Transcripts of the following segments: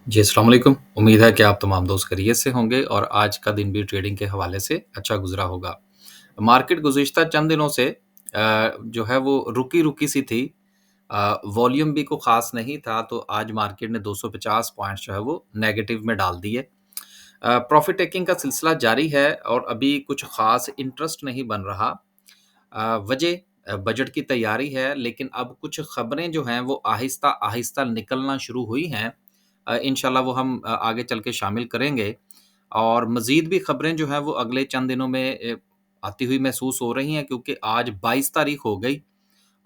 जी, अस्सलाम वालेकुम। उम्मीद है कि आप तमाम दोस्त खैरियत से होंगे और आज का दिन भी ट्रेडिंग के हवाले से अच्छा गुज़रा होगा। मार्केट गुज़िश्ता चंद दिनों से जो है वो रुकी-रुकी सी थी। वॉल्यूम भी को ख़ास नहीं था, तो आज मार्केट ने 250 पॉइंट्स जो है वो नेगेटिव में डाल दिए। प्रॉफ़िट टेकिंग का सिलसिला जारी है और अभी कुछ ख़ास इंटरेस्ट नहीं बन रहा। वजह बजट की तैयारी है, लेकिन अब कुछ खबरें जो हैं वो आहिस्ता-आहिस्ता निकलना शुरू हुई हैं। इंशाल्लाह वो हम आगे चल के शामिल करेंगे और मज़ीद भी खबरें जो हैं वो अगले चंद दिनों में आती हुई महसूस हो रही हैं, क्योंकि आज 22 तारीख हो गई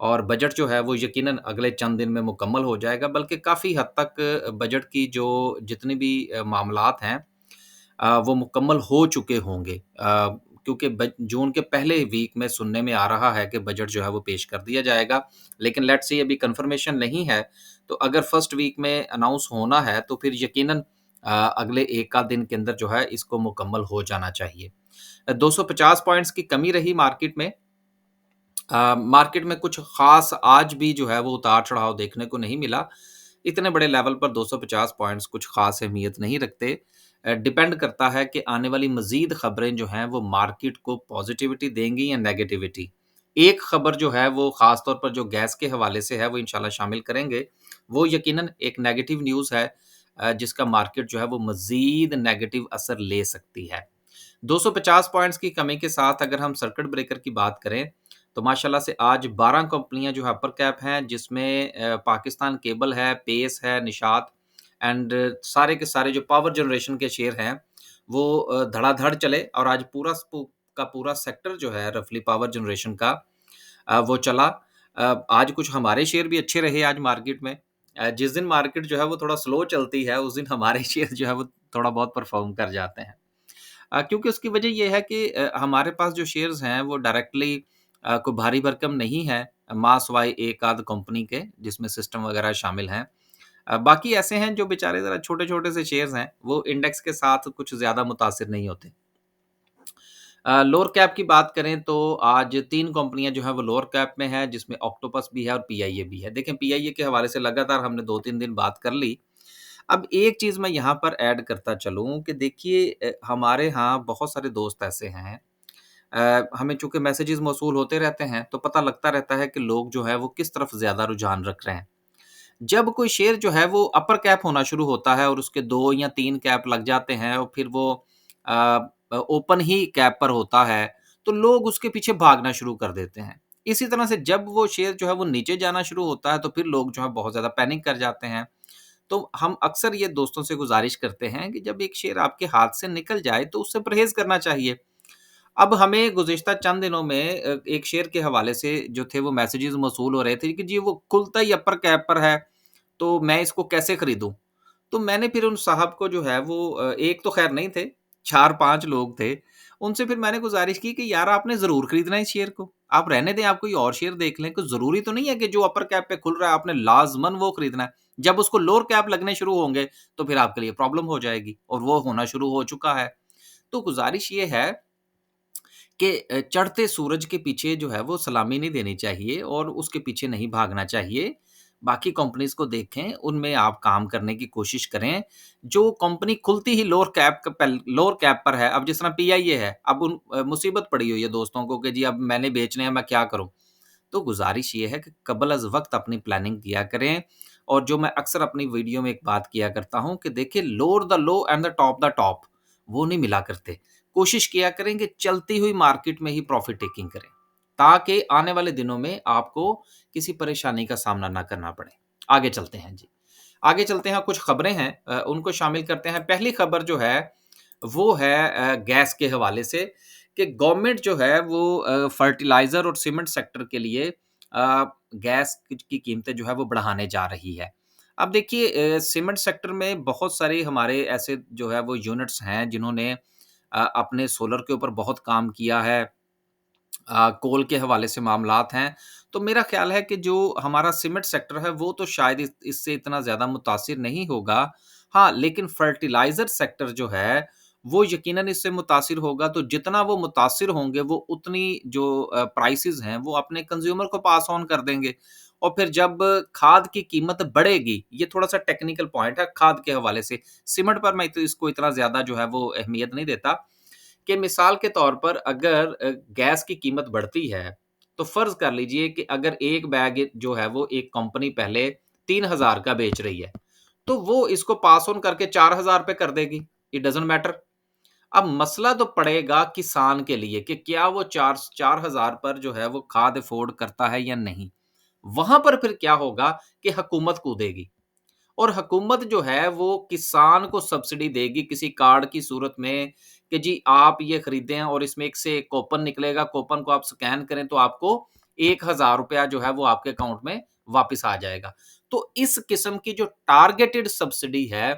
और बजट जो है वो यकीनन अगले चंद दिन में मुकम्मल हो जाएगा। बल्कि काफ़ी हद तक बजट की जो जितनी भी मामलात हैं वो मुकम्मल हो चुके होंगे। क्योंकि जून के पहले वीक में सुनने में आ रहा है कि बजट जो है वो पेश कर दिया जाएगा। लेकिन लेट्स सी, अभी कंफर्मेशन नहीं है। तो अगर फर्स्ट वीक में अनाउंस होना है तो फिर यकीनन अगले एक आध दिन के अंदर जो है इसको मुकम्मल हो जाना चाहिए। 250 पॉइंट्स की कमी रही मार्केट में। मार्केट में कुछ ख़ास आज भी जो है वो उतार-चढ़ाव देखने को नहीं मिला। इतने बड़े लेवल पर 250 पॉइंट्स कुछ ख़ास अहमियत नहीं रखते। डिपेंड करता है कि आने वाली मज़ीद ख़बरें जो हैं वो मार्केट को पॉज़िटिविटी देंगी या नेगेटिविटी। एक ख़बर जो है वो ख़ास तौर पर जो गैस के हवाले से है वो इंशाल्लाह शामिल करेंगे। वो यकीनन एक नेगेटिव न्यूज़ है, जिसका मार्केट जो है वो मज़ीद नेगेटिव असर ले सकती है। 250 पॉइंट्स की कमी के साथ अगर हम सर्किट ब्रेकर की बात करें, तो माशाल्लाह से आज 12 कंपनियाँ जो है अपर कैप हैं, जिसमें पाकिस्तान केबल है, पेस है, निशात एंड सारे के सारे जो पावर जनरेशन के शेयर हैं, वो धड़ाधड़ चले और आज पूरा सेक्टर जो है रफली पावर जनरेशन का वो चला। आज कुछ हमारे शेयर भी अच्छे रहे आज मार्केट में। जिस दिन मार्केट जो है वो थोड़ा स्लो चलती है, उस दिन हमारे शेयर जो है वो थोड़ा बहुत परफ़ॉर्म कर जाते हैं। क्योंकि उसकी वजह ये है कि हमारे पास जो शेयर्स हैं वो डायरेक्टली कोई भारी भरकम नहीं है, माँ सिवाय एक आध कंपनी के जिसमें सिस्टम वगैरह शामिल हैं। बाकी ऐसे हैं जो बेचारे ज़रा छोटे-छोटे से शेयर्स हैं, वो इंडेक्स के साथ कुछ ज़्यादा मुतासिर नहीं होते। लोअर कैप की बात करें तो आज 3 कंपनियाँ जो हैं वो लोअर कैप में हैं, जिसमें ऑक्टोपस भी है और पीआईए भी है। देखें, पीआईए के हवाले से लगातार हमने 2-3 दिन बात कर ली। अब एक चीज़ मैं यहाँ पर ऐड करता चलूँ कि देखिए, हमारे यहाँ बहुत सारे दोस्त ऐसे हैं, हमें चूँकि मैसेजेस मौसूल होते रहते हैं, तो पता लगता रहता है कि लोग जो है वो किस तरफ ज़्यादा रुझान रख रहे हैं। जब कोई शेयर जो है वो अपर कैप होना शुरू होता है और उसके 2 या 3 कैप लग जाते हैं और फिर वो ओपन ही कैप पर होता है, तो लोग उसके पीछे भागना शुरू कर देते हैं। इसी तरह से जब वो शेयर जो है वो नीचे जाना शुरू होता है, तो फिर लोग जो है बहुत ज़्यादा पैनिक कर जाते हैं। तो हम अक्सर ये दोस्तों से गुज़ारिश करते हैं कि जब एक शेयर आपके हाथ से निकल जाए तो उससे परहेज़ करना चाहिए। अब हमें गुज़िश्ता चंद दिनों में एक शेयर के हवाले से जो थे वो मैसेजेस मौसूल हो रहे थे कि जी वो खुलता ही अपर कैप पर है, तो मैं इसको कैसे खरीदूँ? तो मैंने फिर उन साहब को जो है वो एक तो ख़ैर नहीं थे, 4-5 लोग थे। उनसे फिर मैंने गुज़ारिश की कि यार, आपने ज़रूर खरीदना है इस शेयर को। आप रहने दें, आप कोई और शेयर देख लें। कोई ज़रूरी तो नहीं है कि जो अपर कैप पे खुल रहा है आपने लाज़िमन वो खरीदना है। जब उसको लोअर कैप लगने शुरू होंगे, तो फिर आपके लिए प्रॉब्लम हो जाएगी और वो होना शुरू हो चुका है। तो गुज़ारिश ये है कि चढ़ते सूरज के पीछे जो है वो सलामी नहीं देनी चाहिए और उसके पीछे नहीं भागना चाहिए। बाकी कंपनीज़ को देखें, उनमें आप काम करने की कोशिश करें। जो कंपनी खुलती ही लोअर कैप पर है, अब जिस तरह पीआईए है, अब मुसीबत पड़ी हुई है दोस्तों को कि जी अब मैंने बेचने हैं, मैं क्या करूँ? तो गुज़ारिश ये है कि कबल अज़ वक़्त अपनी प्लानिंग किया करें और जो मैं अक्सर अपनी वीडियो में एक बात किया करता हूँ कि देखिए, lower the low and the top, वो नहीं मिला करते। कोशिश किया करें कि चलती हुई मार्केट में ही प्रॉफ़िट टेकिंग करें, ताकि आने वाले दिनों में आपको किसी परेशानी का सामना ना करना पड़े। आगे चलते हैं जी। आगे चलते हैं, कुछ खबरें हैं, उनको शामिल करते हैं। पहली खबर जो है वो है गैस के हवाले से कि गवर्नमेंट जो है वो फर्टिलाइज़र और सीमेंट सेक्टर के लिए गैस की कीमतें जो है वो बढ़ाने जा रही है। अब देखिए, सीमेंट सेक्टर में बहुत सारे हमारे ऐसे जो है वो यूनिट्स हैं जिन्होंने अपने सोलर के ऊपर बहुत काम किया है। कोल के हवाले से मामलात हैं। तो मेरा ख़्याल है कि जो हमारा सीमेंट सेक्टर है वो तो शायद इससे इतना ज़्यादा मुतासिर नहीं होगा। हाँ, लेकिन फर्टिलाइज़र सेक्टर जो है वो यकीनन इससे मुतासिर होगा। तो जितना वो मुतासिर होंगे, वो उतनी जो प्राइसेज़ हैं वो अपने कंज़्यूमर को पास ऑन कर देंगे और फिर जब खाद की कीमत बढ़ेगी, ये थोड़ा-सा टेक्निकल पॉइंट है खाद के हवाले से। सीमेंट पर मैं तो इसको इतना ज़्यादा जो है वो अहमियत नहीं देता कि मिसाल के तौर पर अगर गैस की कीमत बढ़ती है, तो फ़र्ज़ कर लीजिए कि अगर एक बैग जो है वो एक कंपनी पहले 3000 का बेच रही है, तो वो इसको पास ऑन करके 4000 पे कर देगी। It doesn't matter. अब मसला तो पड़ेगा किसान के लिए कि क्या वो 4000 पर जो है वो खाद अफ़ोर्ड करता है या नहीं। वहाँ पर फिर क्या होगा कि हुकूमत कूदेगी और हुकूमत जो है वो किसान को सब्सिडी देगी किसी कार्ड की सूरत में कि जी आप ये खरीदें और इसमें एक से एक कूपन निकलेगा, कूपन को आप स्कैन करें तो आपको 1000 रुपया जो है वो आपके अकाउंट में वापस आ जाएगा। तो इस किस्म की जो टारगेटेड सब्सिडी है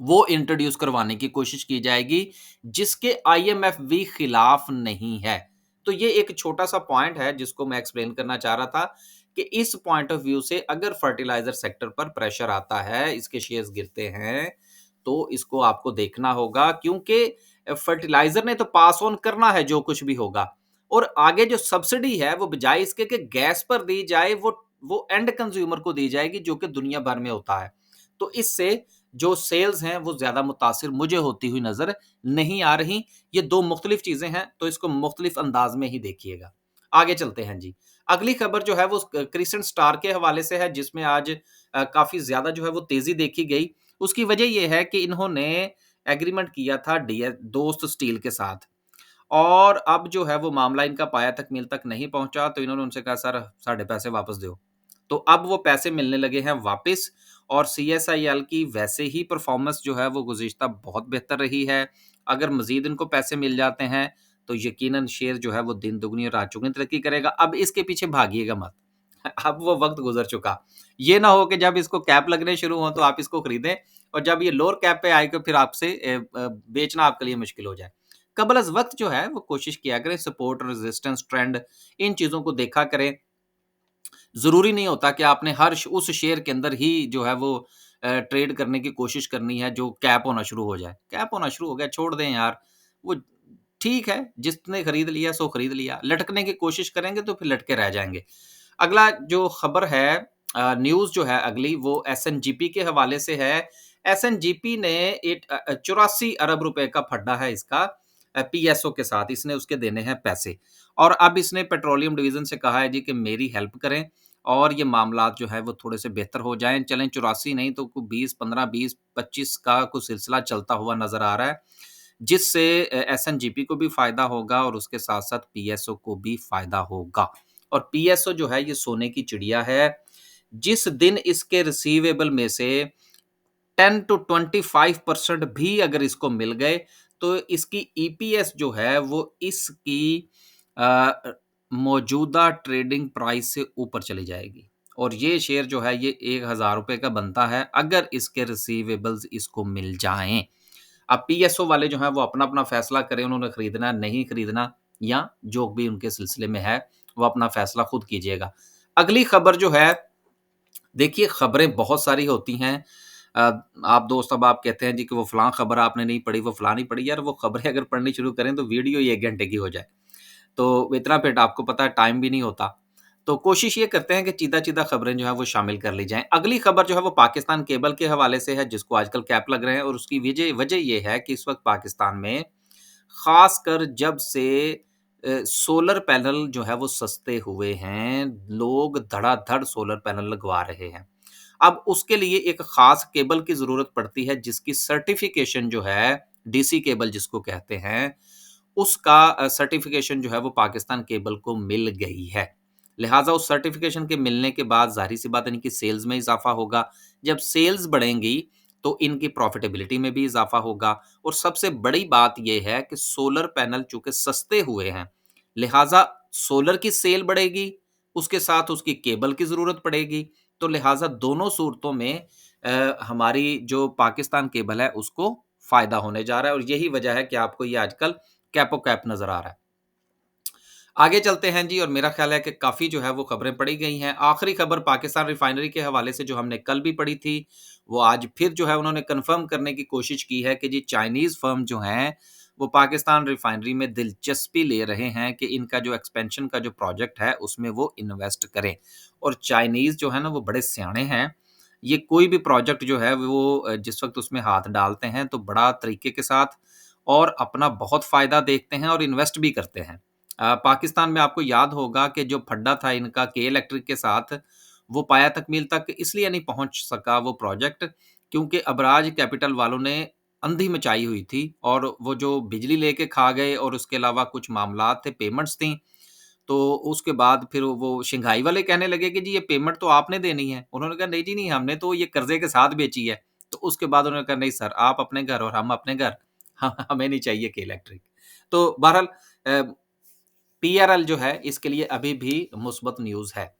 वो इंट्रोड्यूस करवाने की कोशिश की जाएगी, जिसके आईएमएफ भी खिलाफ नहीं है। तो ये एक छोटा-सा पॉइंट है जिसको मैं एक्सप्लेन करना चाह रहा था कि इस पॉइंट ऑफ व्यू से अगर फर्टिलाइज़र सेक्टर पर प्रेशर आता है, इसके शेयर्स गिरते हैं, तो इसको आपको देखना होगा क्योंकि फर्टिलाइज़र ने तो पास ऑन करना है जो कुछ भी होगा और आगे जो सब्सिडी है वो बजाय इसके कि गैस पर दी जाए वो एंड कंज्यूमर को दी जाएगी जो कि दुनिया भर में होता है। तो इससे जो सेल्स हैं वो ज़्यादा मुतासिर मुझे होती हुई नज़र नहीं आ रही। ये 2 मुख्तलिफ चीज़ें हैं, तो इसको मुख्तलिफ अंदाज़ में ही देखिएगा। आगे चलते हैं जी। अगली खबर जो है वो क्रिसेंट स्टार के हवाले से है जिसमें आज काफ़ी ज़्यादा जो है वो तेज़ी देखी गई। उसकी वजह ये है कि इन्होंने एग्रीमेंट किया था दोस्त स्टील के साथ और अब जो है वो मामला इनका पाया तकमील तक नहीं पहुँचा तो इन्होंने उनसे कहा सर साढ़े पैसे वापस दो। तो अब वो पैसे मिलने लगे हैं वापिस और सीएसआईएल की वैसे ही परफ़ॉर्मेंस जो है वो गुज़िश्ता बहुत बेहतर रही है। अगर मज़ीद इनको पैसे मिल जाते हैं, तो यकीनन शेयर जो है वो दिन दुगनी और रात चौगुनी तरक्की करेगा। अब इसके पीछे भागिएगा मत। अब वो वक़्त गुज़र चुका। ये ना हो कि जब इसको कैप लगने शुरू हों तो आप इसको खरीदें और जब ये लोअर कैप पे आएगा फिर आपसे बेचना आपके लिए मुश्किल हो जाए। कबल अज़ वक़्त जो है वो कोशिश किया करें सपोर्ट, रेज़िस्टेंस, ट्रेंड इन चीज़ों को देखा करें। ज़रूरी नहीं होता कि आपने हर श उस शेयर के अंदर ही जो है वो ट्रेड करने की कोशिश करनी है जो कैप होना शुरू हो जाए। कैप होना शुरू हो गया छोड़ दें यार, वो ठीक है, जिसने खरीद लिया सो खरीद लिया। लटकने की कोशिश करेंगे तो फिर लटके रह जाएँगे। अगला जो खबर है न्यूज़ जो है अगली वो एसएनजीपी के हवाले से है। एसएनजीपी ने 84 अरब रुपए का फड्डा है इसका पीएसओ के साथ, इसने उसके देने हैं पैसे और अब इसने पेट्रोलियम डिवीज़न से कहा है जी कि मेरी हेल्प करें और ये मामलात जो है वो थोड़े से बेहतर हो जाएँ। चलें 84 नहीं तो को 20, 15, 20, 25 का कुछ सिलसिला चलता हुआ नज़र आ रहा है, जिससे एसएनजीपी को भी फ़ायदा होगा और उसके साथ-साथ पीएसओ को भी फ़ायदा होगा। और पीएसओ जो है ये सोने की चिड़िया है। जिस दिन इसके रिसीवेबल में से 10 टू 25% भी अगर इसको मिल गए, तो इसकी ईपीएस जो है वो इसकी अ, मौजूदा ट्रेडिंग प्राइस से ऊपर चली जाएगी। और ये शेयर जो है ये ₹1000 का बनता है अगर इसके रिसीवेबल्स इसको मिल जाएँ। अब पीएसओ वाले जो हैं वो अपना-अपना फैसला करें उन्होंने खरीदना है, नहीं खरीदना या जो भी उनके सिलसिले में है, वो अपना फैसला खुद कीजिएगा। अगली खबर जो है देखिए, खबरें बहुत सारी होती हैं। अ, आप दोस्त अब आप कहते हैं जी कि वो फलाँ खबर आपने नहीं पढ़ी, वो फलाँ नहीं पढ़ी। यार वो खबरें अगर पढ़नी शुरू करें तो वीडियो ही 1 घंटे की हो जाए। तो इतना फिर आपको पता है टाइम भी नहीं होता। तो कोशिश ये करते हैं कि चीदा-चीदा खबरें जो हैं वो शामिल कर ली जाएँ। अगली खबर जो है वो पाकिस्तान केबल के हवाले से है जिसको आजकल कैप लग रहे हैं और उसकी वजह ये है कि इस वक़्त पाकिस्तान में ख़ासकर जब से सोलर पैनल जो है वो सस्ते हुए हैं, लोग धड़ाधड़ सोलर पैनल लगवा रहे हैं। अब उसके लिए एक ख़ास केबल की ज़रूरत पड़ती है जिसकी सर्टिफ़िकेशन जो है, डीसी केबल जिसको कहते हैं, उसका सर्टिफ़िकेशन जो है वो पाकिस्तान केबल को मिल गई है। लिहाज़ा उस सर्टिफ़िकेशन के मिलने के बाद ज़ाहिर-सी बात है इनकी सेल्स में इज़ाफ़ा होगा। जब सेल्स बढ़ेंगी, तो इनकी प्रॉफ़िटेबिलिटी में भी इज़ाफ़ा होगा और सबसे बड़ी बात ये है कि सोलर पैनल चूँकि सस्ते हुए हैं, लिहाज़ा सोलर की सेल बढ़ेगी, उसके साथ उसकी केबल की ज़रूरत पड़ेगी, तो लिहाज़ा दोनों सूरतों में हमारी जो पाकिस्तान केबल है उसको फ़ायदा होने जा रहा है और यही वजह है कि आपको ये आजकल कैप-ओ-कैप नज़र आ रहा है। आगे चलते हैं जी और मेरा ख़्याल है कि काफ़ी जो है वो ख़बरें पढ़ी गई हैं। आख़िरी ख़बर पाकिस्तान रिफ़ाइनरी के हवाले से जो हमने कल भी पढ़ी थी, वो आज फिर जो है उन्होंने कन्फ़र्म करने की कोशिश की है कि जी चाइनीज़ फ़र्म जो हैं, वो पाकिस्तान रिफाइनरी में दिलचस्पी ले रहे हैं कि इनका जो एक्सपेंशन का जो प्रोजेक्ट है उसमें वो इन्वेस्ट करें। और चाइनीज़ जो है ना वो बड़े सियाने हैं। ये कोई भी प्रोजेक्ट जो है वो जिस वक़्त उसमें हाथ डालते हैं तो बड़ा तरीके के साथ और अपना बहुत फ़ायदा देखते हैं और इन्वेस्ट भी करते हैं। पाकिस्तान में आपको याद होगा कि जो फड्डा था इनका के इलेक्ट्रिक के साथ, वो पाया तकमील तक इसलिए नहीं पहुँच सका वो प्रोजेक्ट, क्योंकि अबराज कैपिटल वालों ने अंधी मचाई हुई थी और वो जो बिजली लेके खा गए और उसके अलावा कुछ मामलात थे, पेमेंट्स थीं, तो उसके बाद फिर वो शंघाई वाले कहने लगे कि जी ये पेमेंट तो आपने देनी है। उन्होंने कहा नहीं जी नहीं, हमने तो ये कर्ज़े के साथ बेची है। तो उसके बाद उन्होंने कहा नहीं सर, आप अपने घर और हम अपने घर, हमें नहीं चाहिए के इलेक्ट्रिक। तो बहरहाल पीआरएल जो है इसके लिए अभी भी मुस्बत न्यूज़ है।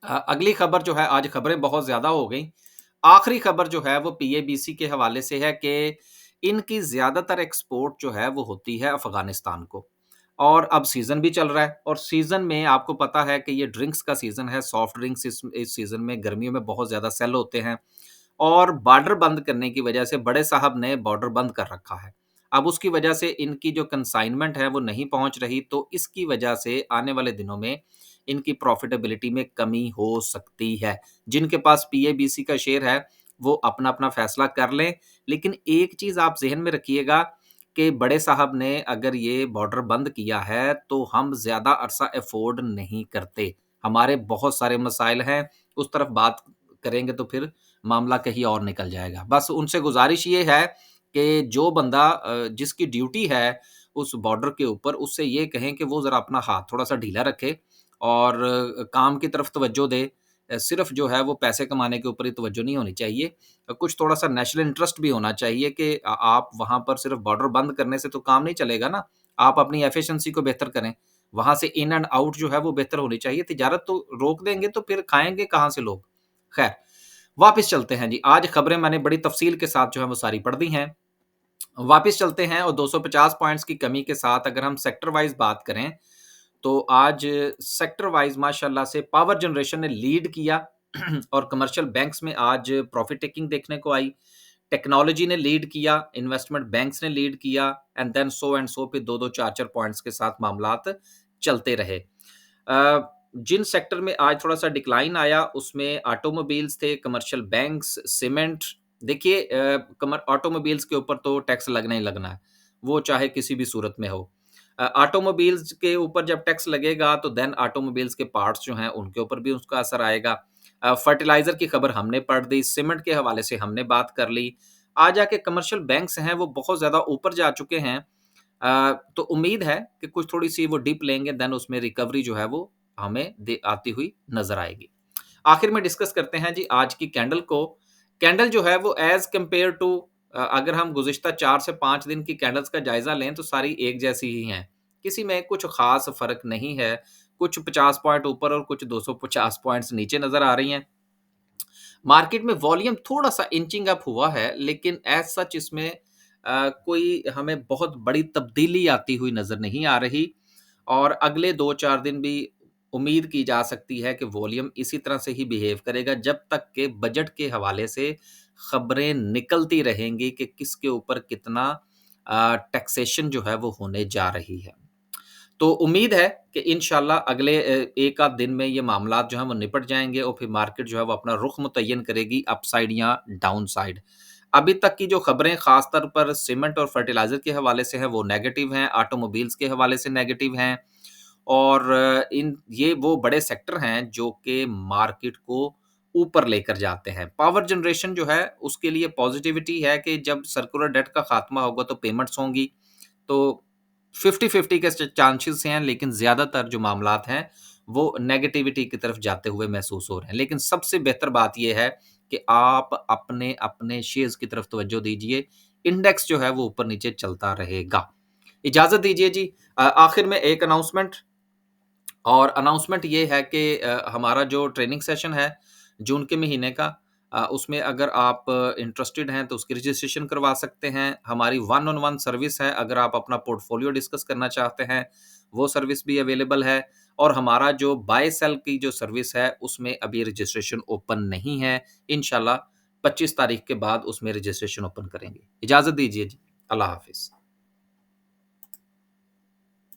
अगली खबर जो है, आज खबरें बहुत ज़्यादा हो गई। आखिरी खबर जो है वो पीएबीसी के हवाले से है कि इनकी ज़्यादातर एक्सपोर्ट जो है वो होती है अफ़गानिस्तान को। और अब सीज़न भी चल रहा है और सीज़न में आपको पता है कि ये ड्रिंक्स का सीज़न है, सॉफ्ट ड्रिंक्स इस सीज़न में गर्मियों में बहुत ज़्यादा सेल होते हैं। और बॉर्डर बंद करने की वजह से बड़े साहब ने बॉर्डर बंद कर रखा है। अब उसकी वजह से इनकी जो कंसाइनमेंट है वो नहीं पहुँच रही, तो इसकी वजह से आने वाले दिनों में इनकी प्रॉफ़िटेबिलिटी में कमी हो सकती है। जिनके पास पीएबीसी का शेयर है, वो अपना-अपना फ़ैसला कर लें। लेकिन एक चीज़ आप ज़हन में रखिएगा कि बड़े साहब ने अगर ये बॉर्डर बंद किया है, तो हम ज़्यादा अरसा अफ़ोर्ड नहीं करते। हमारे बहुत सारे मसाइल हैं, उस तरफ बात करेंगे तो फिर मामला कहीं और निकल जाएगा। बस उनसे गुज़ारिश ये है कि जो बंदा जिसकी ड्यूटी है उस बॉर्डर के ऊपर, उससे ये कहें कि वो ज़रा अपना हाथ थोड़ा-सा ढीला रखे और काम की तरफ तवज्जो दे। सिर्फ़ जो है वो पैसे कमाने के ऊपर ही तवज्जो नहीं होनी चाहिए। कुछ थोड़ा-सा नेशनल इंटरेस्ट भी होना चाहिए कि आप वहाँ पर सिर्फ़ बॉर्डर बंद करने से तो काम नहीं चलेगा ना। आप अपनी एफ़िशिएंसी को बेहतर करें। वहाँ से इन एंड आउट जो है वो बेहतर होनी चाहिए। तिजारत तो रोक देंगे तो फिर खाएँगे कहाँ से लोग? ख़ैर, वापस चलते हैं जी। आज खबरें मैंने बड़ी तफ़सील के साथ जो है वो सारी पढ़ दी हैं। वापस चलते हैं और 250 पॉइंट्स की कमी के साथ अगर हम सेक्टर वाइज़ बात करें, तो आज सेक्टर वाइज़ माशाल्लाह से पावर जनरेशन ने लीड किया और कमर्शियल बैंक्स में आज प्रॉफ़िट टेकिंग देखने को आई। टेक्नोलॉजी ने लीड किया, इन्वेस्टमेंट बैंक्स ने लीड किया एंड सो फिर 2-2 4-4 पॉइंट्स के साथ मामलात चलते रहे। जिन सेक्टर में आज थोड़ा-सा डिक्लाइन आया उसमें ऑटोमोबाइल्स थे, कमर्शियल बैंक्स, सीमेंट। देखिए कमर ऑटोमोबाइल्स के ऊपर तो टैक्स लगना ही लगना है, वो चाहे किसी भी सूरत में हो। ऑटोमोबाइल्स के ऊपर जब टैक्स लगेगा तो देन ऑटोमोबाइल्स के पार्ट्स जो हैं उनके ऊपर भी उसका असर आएगा। फर्टिलाइज़र की खबर हमने पढ़ दी, सीमेंट के हवाले से हमने बात कर ली। आज आके कमर्शियल बैंक्स हैं वो बहुत ज़्यादा ऊपर जा चुके हैं। तो उम्मीद है कि कुछ थोड़ी-सी वो डिप लेंगे देन उसमें रिकवरी जो है वो हमें दे आती हुई नज़र आएगी। आखिर में डिस्कस करते हैं जी आज की कैंडल को। कैंडल जो है वो एज़ कंपेयर टू अगर हम गुज़िश्ता 4 से 5 दिन की कैंडल्स का जायज़ा लें तो सारी एक जैसी ही हैं। किसी में कुछ ख़ास फ़र्क नहीं है। कुछ 50 पॉइंट ऊपर और कुछ 250 पॉइंट्स नीचे नज़र आ रही हैं। मार्केट में वॉल्यूम थोड़ा-सा इंचिंग अप हुआ है, लेकिन एज़ सच इसमें कोई हमें बहुत बड़ी तब्दीली आती हुई नज़र नहीं आ रही और अगले 2-4 दिन भी उम्मीद की जा सकती है कि वॉल्यूम इसी तरह से ही बिहेव करेगा जब तक कि बजट के हवाले से खबरें निकलती रहेंगी कि किसके ऊपर कितना टैक्सेशन जो है वो होने जा रही है। तो उम्मीद है कि इंशाल्लाह अगले 1 आध दिन में ये मामलात जो हैं वो निपट जाएँगे और फिर मार्केट जो है वो अपना रुख मुतय्यन करेगी अपसाइड या डाउनसाइड। अभी तक की जो खबरें ख़ास तौर पर सीमेंट और फर्टिलाइज़र के हवाले से हैं वो नेगेटिव हैं, ऑटोमोबाइल्स के हवाले से नेगेटिव हैं और इन ये वो बड़े सेक्टर हैं जो कि मार्केट को ऊपर लेकर जाते हैं। पावर जनरेशन जो है उसके लिए पॉज़िटिविटी है कि जब सर्कुलर डेट का ख़ात्मा होगा तो पेमेंट्स होंगी। तो 50-50 के चांसेस हैं लेकिन ज़्यादातर जो मामलात हैं, वो नेगेटिविटी की तरफ जाते हुए महसूस हो रहे हैं। लेकिन सबसे बेहतर बात ये है कि आप अपने शेयर्स की तरफ तवज्जो दीजिए। इंडेक्स जो है वो ऊपर-नीचे चलता रहेगा। इजाज़त दीजिए जी। आखिर में एक अनाउंसमेंट और अनाउंसमेंट ये है कि हमारा जो ट्रेनिंग सेशन है जून के महीने का उसमें अगर आप इंटरेस्टेड हैं तो उसकी रजिस्ट्रेशन करवा सकते हैं। हमारी वन ऑन वन सर्विस है, अगर आप अपना पोर्टफोलियो डिस्कस करना चाहते हैं, वो सर्विस भी अवेलेबल है और हमारा जो बाय सेल की जो सर्विस है उसमें अभी रजिस्ट्रेशन ओपन नहीं है। इंशाल्लाह 25 तारीख के बाद उसमें रजिस्ट्रेशन ओपन करेंगे। इजाज़त दीजिए जी। अल्लाह हाफ़िज़।